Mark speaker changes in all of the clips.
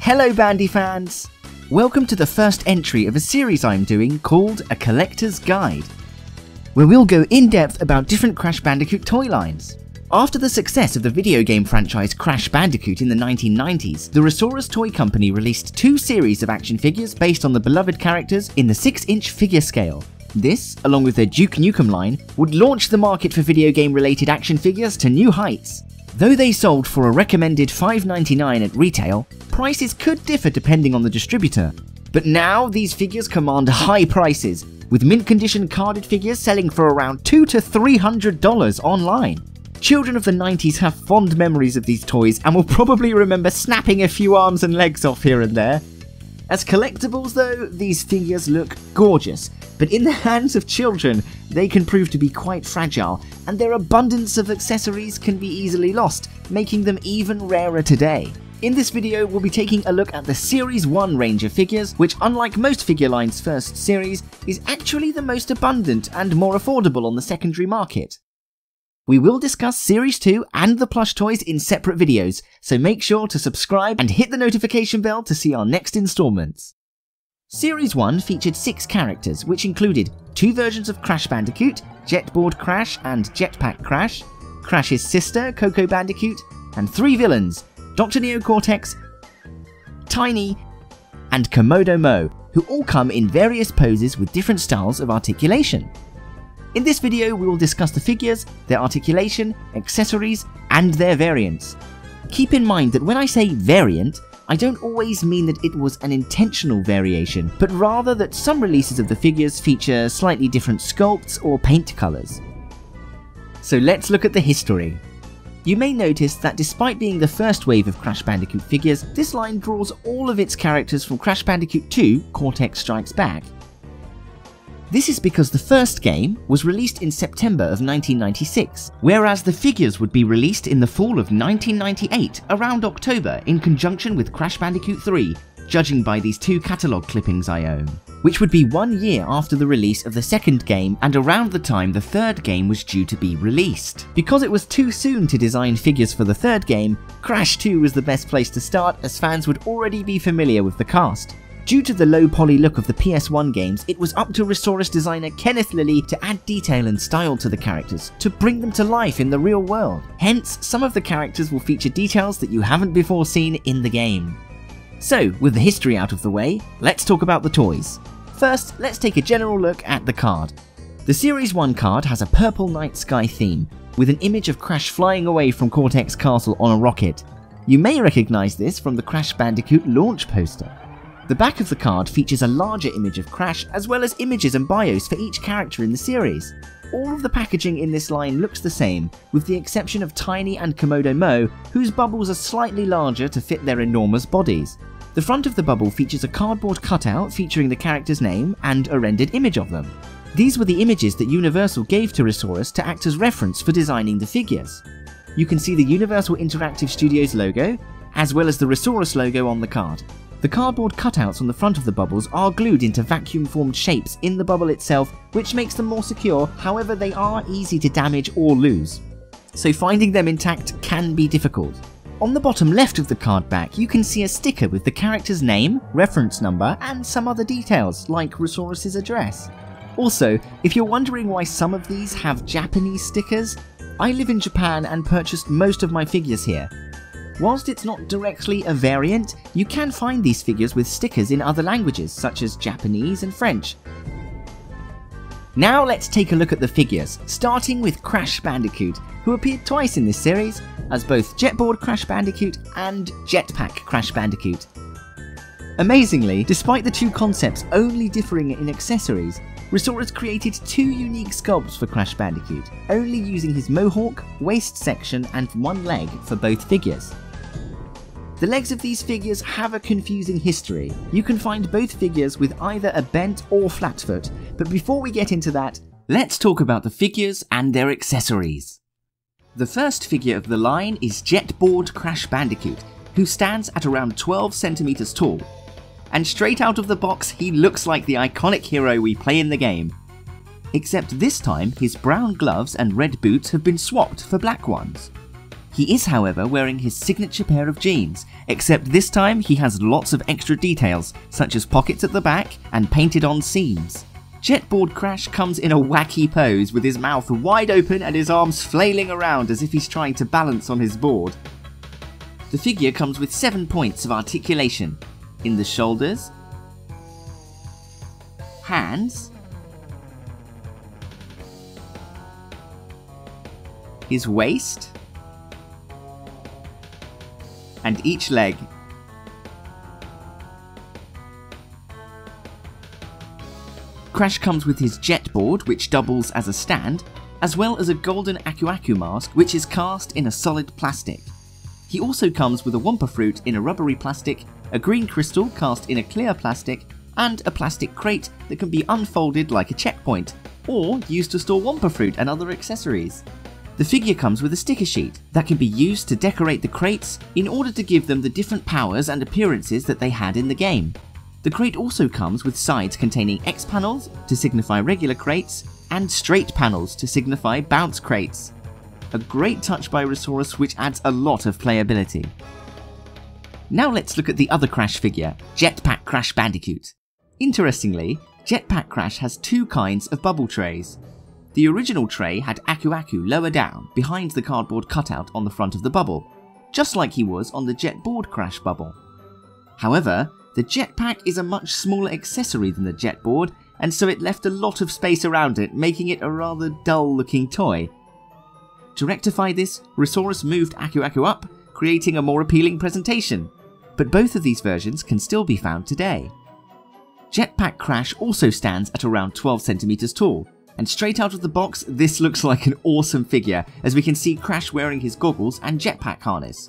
Speaker 1: Hello Bandifans! Welcome to the first entry of a series I'm doing called A Collector's Guide, where we'll go in depth about different Crash Bandicoot toy lines. After the success of the video game franchise Crash Bandicoot in the 1990s, the ReSaurus toy company released two series of action figures based on the beloved characters in the 6-inch figure scale. This, along with their Duke Nukem line, would launch the market for video game related action figures to new heights. Though they sold for a recommended $5.99 at retail, prices could differ depending on the distributor. But now these figures command high prices, with mint condition carded figures selling for around $200 to $300 online. Children of the 90s have fond memories of these toys and will probably remember snapping a few arms and legs off here and there. As collectibles though, these figures look gorgeous, but in the hands of children, they can prove to be quite fragile, and their abundance of accessories can be easily lost, making them even rarer today. In this video, we'll be taking a look at the Series 1 range of figures, which unlike most figure lines' first series, is actually the most abundant and more affordable on the secondary market. We will discuss Series 2 and the plush toys in separate videos, so make sure to subscribe and hit the notification bell to see our next installments. Series 1 featured 6 characters, which included 2 versions of Crash Bandicoot, Jetboard Crash and Jetpack Crash, Crash's sister Coco Bandicoot, and 3 villains, Dr. Neo Cortex, Tiny, and Komodo Moe, who all come in various poses with different styles of articulation. In this video, we will discuss the figures, their articulation, accessories, and their variants. Keep in mind that when I say variant, I don't always mean that it was an intentional variation, but rather that some releases of the figures feature slightly different sculpts or paint colours. So let's look at the history. You may notice that despite being the first wave of Crash Bandicoot figures, this line draws all of its characters from Crash Bandicoot 2 Cortex Strikes Back. This is because the first game was released in September of 1996, whereas the figures would be released in the fall of 1998, around October, in conjunction with Crash Bandicoot 3, judging by these 2 catalogue clippings I own, which would be 1 year after the release of the second game and around the time the third game was due to be released. Because it was too soon to design figures for the third game, Crash 2 was the best place to start, as fans would already be familiar with the cast. Due to the low poly look of the PS1 games, it was up to ReSaurus designer Kenneth Lilly to add detail and style to the characters, to bring them to life in the real world. Hence, some of the characters will feature details that you haven't before seen in the game. So, with the history out of the way, let's talk about the toys. First, let's take a general look at the card. The Series 1 card has a purple night sky theme, with an image of Crash flying away from Cortex Castle on a rocket. You may recognise this from the Crash Bandicoot launch poster. The back of the card features a larger image of Crash, as well as images and bios for each character in the series. All of the packaging in this line looks the same, with the exception of Tiny and Komodo Moe, whose bubbles are slightly larger to fit their enormous bodies. The front of the bubble features a cardboard cutout featuring the character's name and a rendered image of them. These were the images that Universal gave to ReSaurus to act as reference for designing the figures. You can see the Universal Interactive Studios logo, as well as the ReSaurus logo on the card. The cardboard cutouts on the front of the bubbles are glued into vacuum-formed shapes in the bubble itself, which makes them more secure, however they are easy to damage or lose, so finding them intact can be difficult. On the bottom left of the card back, you can see a sticker with the character's name, reference number, and some other details, like ReSaurus' address. Also, if you're wondering why some of these have Japanese stickers, I live in Japan and purchased most of my figures here. Whilst it's not directly a variant, you can find these figures with stickers in other languages such as Japanese and French. Now let's take a look at the figures, starting with Crash Bandicoot, who appeared twice in this series, as both Jetboard Crash Bandicoot and Jetpack Crash Bandicoot. Amazingly, despite the 2 concepts only differing in accessories, ReSaurus created 2 unique sculpts for Crash Bandicoot, only using his mohawk, waist section and 1 leg for both figures. The legs of these figures have a confusing history. You can find both figures with either a bent or flat foot, but before we get into that, let's talk about the figures and their accessories. The first figure of the line is Jetboard Crash Bandicoot, who stands at around 12 centimeters tall. And straight out of the box, he looks like the iconic hero we play in the game. Except this time, his brown gloves and red boots have been swapped for black ones. He is, however, wearing his signature pair of jeans, except this time he has lots of extra details, such as pockets at the back and painted on seams. Jetboard Crash comes in a wacky pose with his mouth wide open and his arms flailing around as if he's trying to balance on his board. The figure comes with 7 points of articulation in the shoulders, hands, his waist, and each leg. Crash comes with his jetboard, which doubles as a stand, as well as a golden Aku mask, which is cast in a solid plastic. He also comes with a Wumpa fruit in a rubbery plastic, a green crystal cast in a clear plastic, and a plastic crate that can be unfolded like a checkpoint, or used to store Wumpa fruit and other accessories. The figure comes with a sticker sheet that can be used to decorate the crates in order to give them the different powers and appearances that they had in the game. The crate also comes with sides containing X panels to signify regular crates and straight panels to signify bounce crates. A great touch by ReSaurus which adds a lot of playability. Now let's look at the other Crash figure, Jetpack Crash Bandicoot. Interestingly, Jetpack Crash has two kinds of bubble trays. The original tray had Aku lower down behind the cardboard cutout on the front of the bubble, just like he was on the Jetboard Crash bubble. However, the jetpack is a much smaller accessory than the jetboard, and so it left a lot of space around it, making it a rather dull looking toy. To rectify this, ReSaurus moved Aku up, creating a more appealing presentation, but both of these versions can still be found today. Jetpack Crash also stands at around 12 centimeters tall, and straight out of the box this looks like an awesome figure, as we can see Crash wearing his goggles and jetpack harness.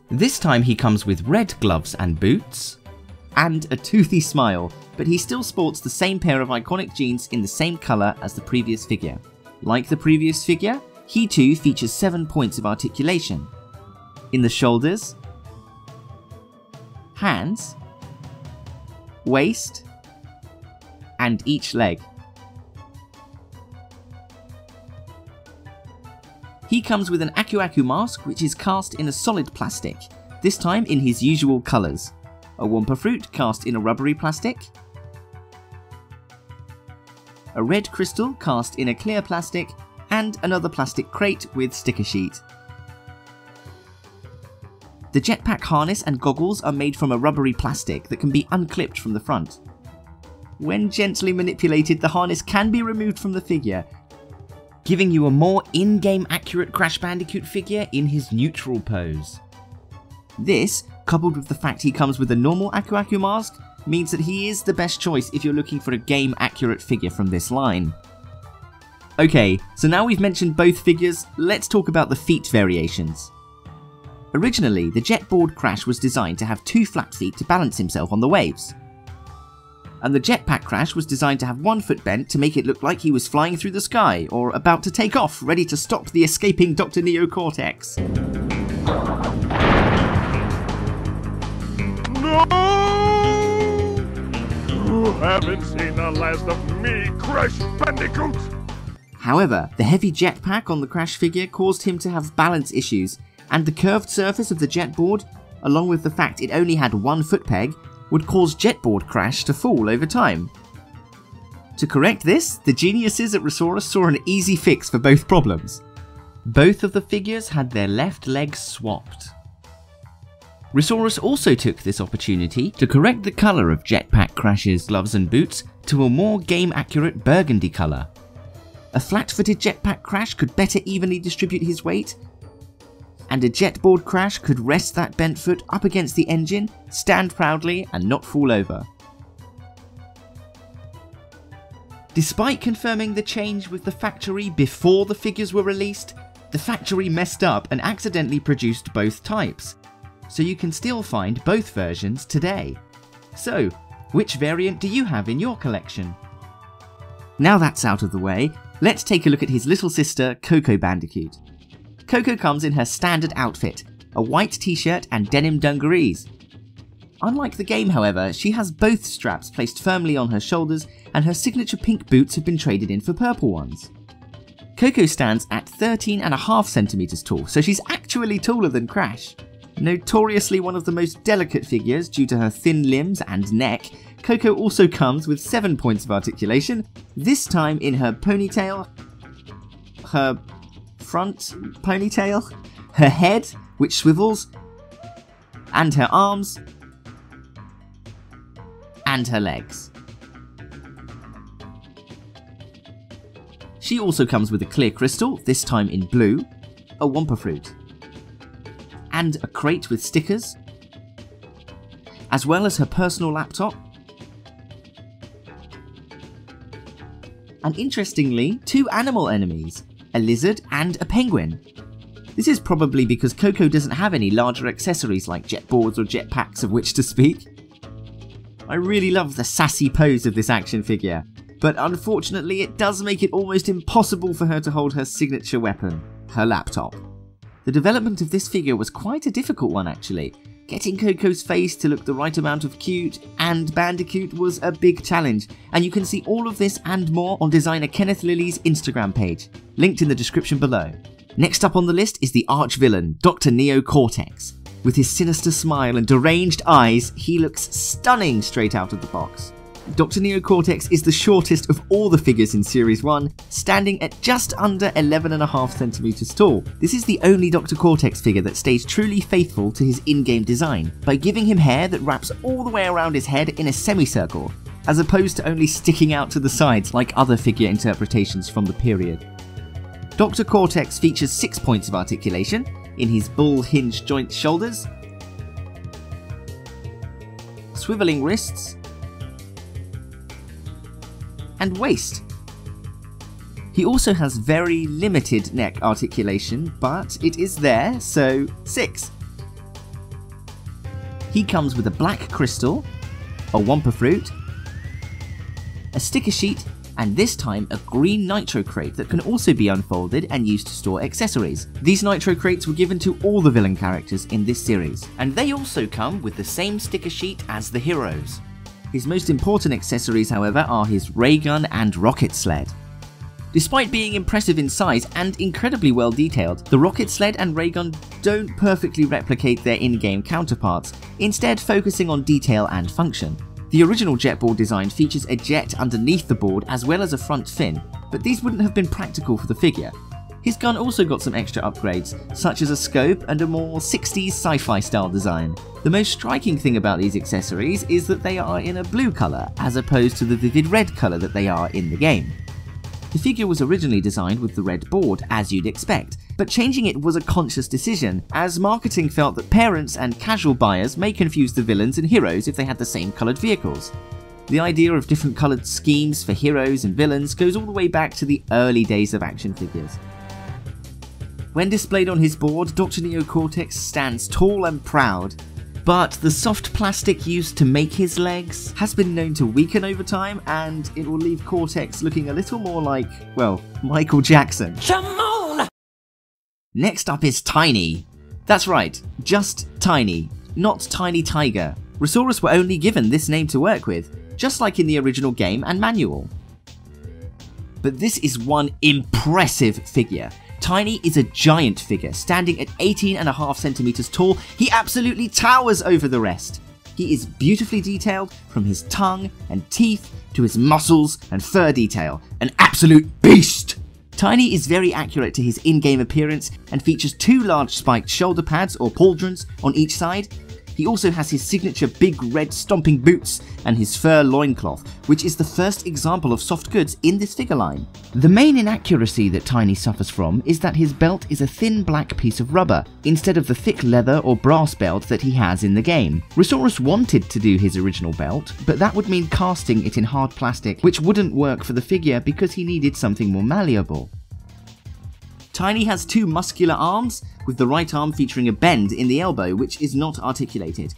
Speaker 1: This time he comes with red gloves and boots, and a toothy smile, but he still sports the same pair of iconic jeans in the same colour as the previous figure. Like the previous figure, he too features 7 points of articulation. In the shoulders, hands, waist, and each leg. He comes with an Aku mask which is cast in a solid plastic, this time in his usual colours. A Wumpa fruit cast in a rubbery plastic, a red crystal cast in a clear plastic, and another plastic crate with sticker sheet. The jetpack harness and goggles are made from a rubbery plastic that can be unclipped from the front. When gently manipulated, the harness can be removed from the figure, giving you a more in-game accurate Crash Bandicoot figure in his neutral pose. This, coupled with the fact he comes with a normal Aku mask, means that he is the best choice if you're looking for a game accurate figure from this line. Okay, so now we've mentioned both figures, let's talk about the feet variations. Originally, the Jetboard Crash was designed to have 2 flat feet to balance himself on the waves. And the Jetpack Crash was designed to have 1 foot bent to make it look like he was flying through the sky, or about to take off, ready to stop the escaping Dr. Neo Cortex.
Speaker 2: No! You haven't seen the last of me, Crash Bandicoot!
Speaker 1: However, the heavy jetpack on the Crash figure caused him to have balance issues, and the curved surface of the jetboard, along with the fact it only had 1 foot peg, would cause Jetboard Crash to fall over time. To correct this, the geniuses at ReSaurus saw an easy fix for both problems. Both of the figures had their left legs swapped. ReSaurus also took this opportunity to correct the colour of Jetpack Crash's gloves and boots to a more game-accurate burgundy colour. A flat-footed Jetpack Crash could better evenly distribute his weight, and a Jetboard Crash could rest that bent foot up against the N.Gin, stand proudly and not fall over. Despite confirming the change with the factory before the figures were released, the factory messed up and accidentally produced both types, so you can still find both versions today. So, which variant do you have in your collection? Now that's out of the way, let's take a look at his little sister, Coco Bandicoot. Coco comes in her standard outfit, a white t-shirt and denim dungarees. Unlike the game, however, she has both straps placed firmly on her shoulders, and her signature pink boots have been traded in for purple ones. Coco stands at 13.5 centimeters tall, so she's actually taller than Crash. Notoriously one of the most delicate figures due to her thin limbs and neck, Coco also comes with 7 points of articulation, this time in her ponytail, her front ponytail, her head, which swivels, and her arms, and her legs. She also comes with a clear crystal, this time in blue, a Wumpa fruit, and a crate with stickers, as well as her personal laptop, and interestingly, 2 animal enemies, a lizard and a penguin. This is probably because Coco doesn't have any larger accessories like jetboards or jetpacks of which to speak. I really love the sassy pose of this action figure, but unfortunately it does make it almost impossible for her to hold her signature weapon, her laptop. The development of this figure was quite a difficult one actually. Getting Coco's face to look the right amount of cute and Bandicoot was a big challenge, and you can see all of this and more on designer Kenneth Lilly's Instagram page, linked in the description below. Next up on the list is the arch-villain, Dr. Neo Cortex. With his sinister smile and deranged eyes, he looks stunning straight out of the box. Dr. Neo Cortex is the shortest of all the figures in Series 1, standing at just under 11.5 centimeters tall. This is the only Dr. Cortex figure that stays truly faithful to his in-game design, by giving him hair that wraps all the way around his head in a semicircle, as opposed to only sticking out to the sides like other figure interpretations from the period. Dr. Cortex features 6 points of articulation in his bull hinge joint shoulders, swiveling wrists, and waist. He also has very limited neck articulation, but it is there, so 6. He comes with a black crystal, a Wumpa fruit, a sticker sheet, and this time a green nitro crate that can also be unfolded and used to store accessories. These nitro crates were given to all the villain characters in this series, and they also come with the same sticker sheet as the heroes. His most important accessories, however, are his ray gun and rocket sled. Despite being impressive in size and incredibly well detailed, the rocket sled and ray gun don't perfectly replicate their in-game counterparts, instead focusing on detail and function. The original jetboard design features a jet underneath the board as well as a front fin, but these wouldn't have been practical for the figure. His gun also got some extra upgrades, such as a scope and a more 60s sci-fi style design. The most striking thing about these accessories is that they are in a blue colour, as opposed to the vivid red colour that they are in the game. The figure was originally designed with the red board, as you'd expect, but changing it was a conscious decision, as marketing felt that parents and casual buyers may confuse the villains and heroes if they had the same coloured vehicles. The idea of different coloured schemes for heroes and villains goes all the way back to the early days of action figures. When displayed on his board, Dr. Neo Cortex stands tall and proud, but the soft plastic used to make his legs has been known to weaken over time, and it will leave Cortex looking a little more like, well, Michael Jackson. Come on! Next up is Tiny. That's right, just Tiny, not Tiny Tiger. ReSaurus were only given this name to work with, just like in the original game and manual. But this is one impressive figure. Tiny is a giant figure, standing at 18.5 centimeters tall. He absolutely towers over the rest. He is beautifully detailed from his tongue and teeth to his muscles and fur detail. An absolute beast! Tiny is very accurate to his in-game appearance and features 2 large spiked shoulder pads or pauldrons on each side. He also has his signature big red stomping boots and his fur loincloth, which is the first example of soft goods in this figure line. The main inaccuracy that Tiny suffers from is that his belt is a thin black piece of rubber, instead of the thick leather or brass belt that he has in the game. ReSaurus wanted to do his original belt, but that would mean casting it in hard plastic, which wouldn't work for the figure because he needed something more malleable. Tiny has 2 muscular arms, with the right arm featuring a bend in the elbow which is not articulated.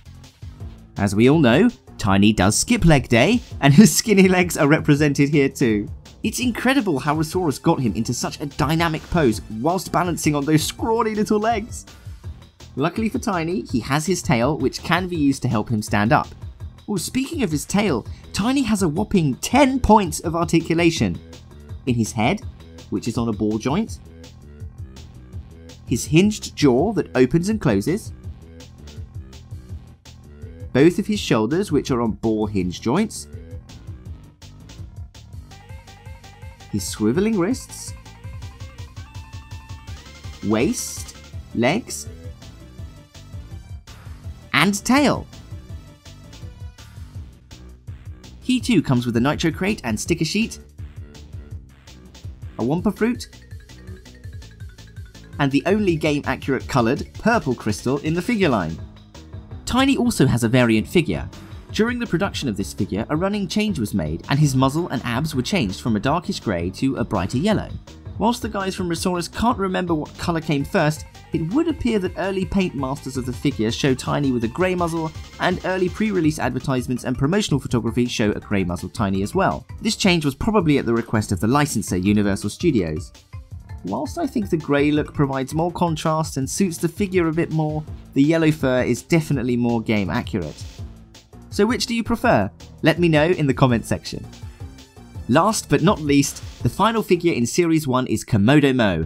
Speaker 1: As we all know, Tiny does skip leg day, and his skinny legs are represented here too. It's incredible how ReSaurus got him into such a dynamic pose whilst balancing on those scrawny little legs. Luckily for Tiny, he has his tail, which can be used to help him stand up. Oh, speaking of his tail, Tiny has a whopping 10 points of articulation in his head, which is on a ball joint, his hinged jaw that opens and closes, both of his shoulders, which are on ball hinge joints, his swiveling wrists, waist, legs, and tail. He too comes with a nitro crate and sticker sheet, a Wumpa fruit, and the only game-accurate coloured purple crystal in the figure line. Tiny also has a variant figure. During the production of this figure, a running change was made, and his muzzle and abs were changed from a darkish grey to a brighter yellow. Whilst the guys from ReSaurus can't remember what colour came first, it would appear that early paint masters of the figure show Tiny with a grey muzzle, and early pre-release advertisements and promotional photography show a grey muzzled Tiny as well. This change was probably at the request of the licensor Universal Studios. Whilst I think the grey look provides more contrast and suits the figure a bit more, the yellow fur is definitely more game accurate. So which do you prefer? Let me know in the comment section. Last but not least, the final figure in Series 1 is Komodo Moe,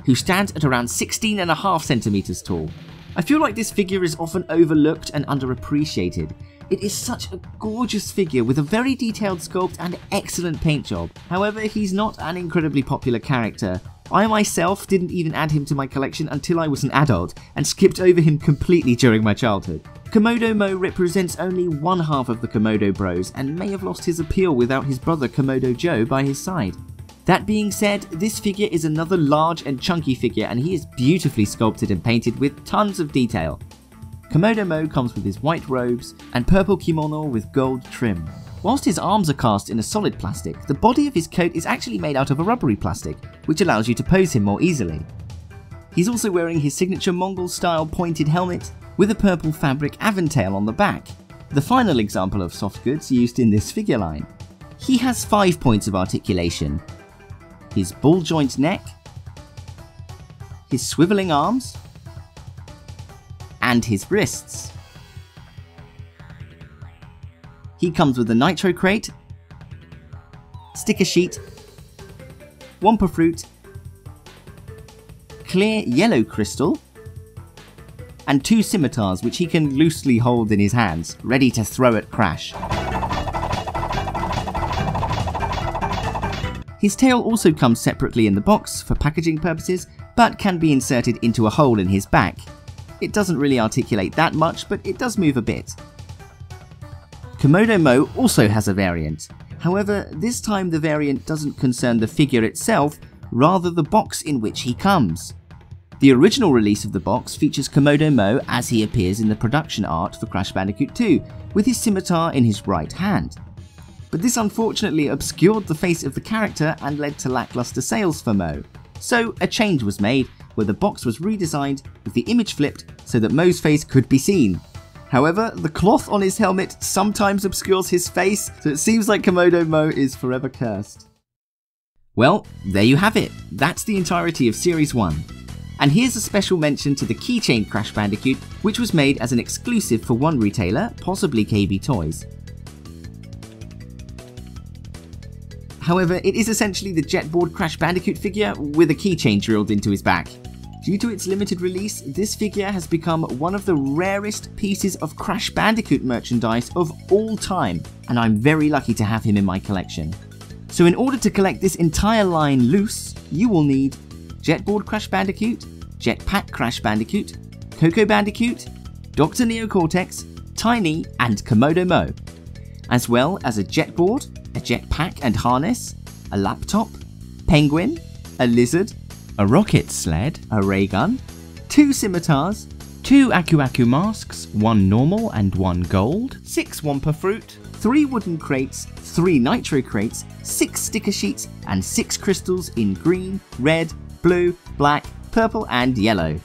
Speaker 1: who stands at around 16.5 centimeters tall. I feel like this figure is often overlooked and underappreciated. It is such a gorgeous figure with a very detailed sculpt and excellent paint job. However, he's not an incredibly popular character. I myself didn't even add him to my collection until I was an adult, and skipped over him completely during my childhood. Komodo Moe represents only one half of the Komodo Bros, and may have lost his appeal without his brother Komodo Joe by his side. That being said, this figure is another large and chunky figure, and he is beautifully sculpted and painted with tons of detail. Komodo Moe comes with his white robes and purple kimono with gold trim. Whilst his arms are cast in a solid plastic, the body of his coat is actually made out of a rubbery plastic, which allows you to pose him more easily. He's also wearing his signature Mongol-style pointed helmet with a purple fabric aventail on the back, the final example of soft goods used in this figure line. He has 5 points of articulation: his ball joint neck, his swiveling arms, and his wrists. He comes with a nitro crate, sticker sheet, Wumpa fruit, clear yellow crystal, and 2 scimitars which he can loosely hold in his hands, ready to throw at Crash. His tail also comes separately in the box for packaging purposes, but can be inserted into a hole in his back. It doesn't really articulate that much, but it does move a bit. Komodo Moe also has a variant. However, this time the variant doesn't concern the figure itself, rather the box in which he comes. The original release of the box features Komodo Moe as he appears in the production art for Crash Bandicoot 2, with his scimitar in his right hand. But this unfortunately obscured the face of the character and led to lackluster sales for Moe. So a change was made, where the box was redesigned with the image flipped so that Moe's face could be seen. However, the cloth on his helmet sometimes obscures his face, so it seems like Komodo Moe is forever cursed. Well, there you have it. That's the entirety of Series 1. And here's a special mention to the Keychain Crash Bandicoot, which was made as an exclusive for one retailer, possibly KB Toys. However, it is essentially the jetboard Crash Bandicoot figure with a keychain drilled into his back. Due to its limited release, this figure has become one of the rarest pieces of Crash Bandicoot merchandise of all time, and I'm very lucky to have him in my collection. So in order to collect this entire line loose, you will need Jetboard Crash Bandicoot, Jetpack Crash Bandicoot, Coco Bandicoot, Dr. Neo Cortex, Tiny, and Komodo Moe, as well as a jetboard, a jetpack and harness, a laptop, penguin, a lizard, a rocket sled, a ray gun, 2 scimitars, 2 Aku Aku masks, 1 normal and 1 gold, 6 Wumpa fruit, 3 wooden crates, 3 nitro crates, 6 sticker sheets, and 6 crystals in green, red, blue, black, purple, and yellow.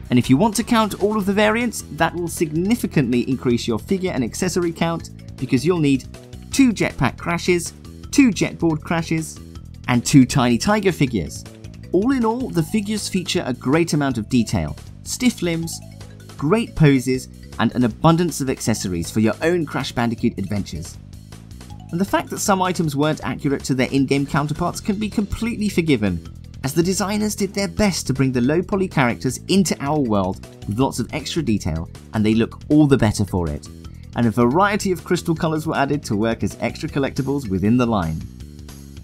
Speaker 1: And if you want to count all of the variants, that will significantly increase your figure and accessory count, because you'll need 2 jetpack crashes, 2 jetboard crashes, and 2 Tiny Tiger figures. All in all, the figures feature a great amount of detail, stiff limbs, great poses, and an abundance of accessories for your own Crash Bandicoot adventures. and the fact that some items weren't accurate to their in-game counterparts can be completely forgiven, as the designers did their best to bring the low poly characters into our world with lots of extra detail, and they look all the better for it. And a variety of crystal colours were added to work as extra collectibles within the line.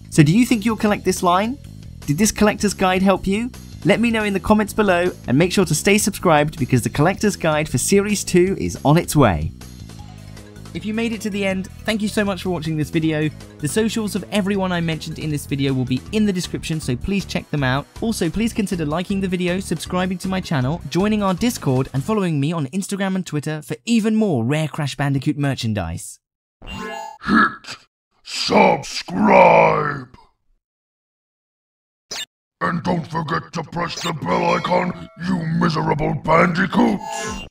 Speaker 1: So do you think you'll collect this line? Did this collector's guide help you? Let me know in the comments below, and make sure to stay subscribed because the collector's guide for Series 2 is on its way. If you made it to the end, thank you so much for watching this video. The socials of everyone I mentioned in this video will be in the description, so please check them out. Also, please consider liking the video, subscribing to my channel, joining our Discord, and following me on Instagram and Twitter for even more rare Crash Bandicoot merchandise.
Speaker 2: Hit subscribe! And don't forget to press the bell icon, you miserable bandicoots!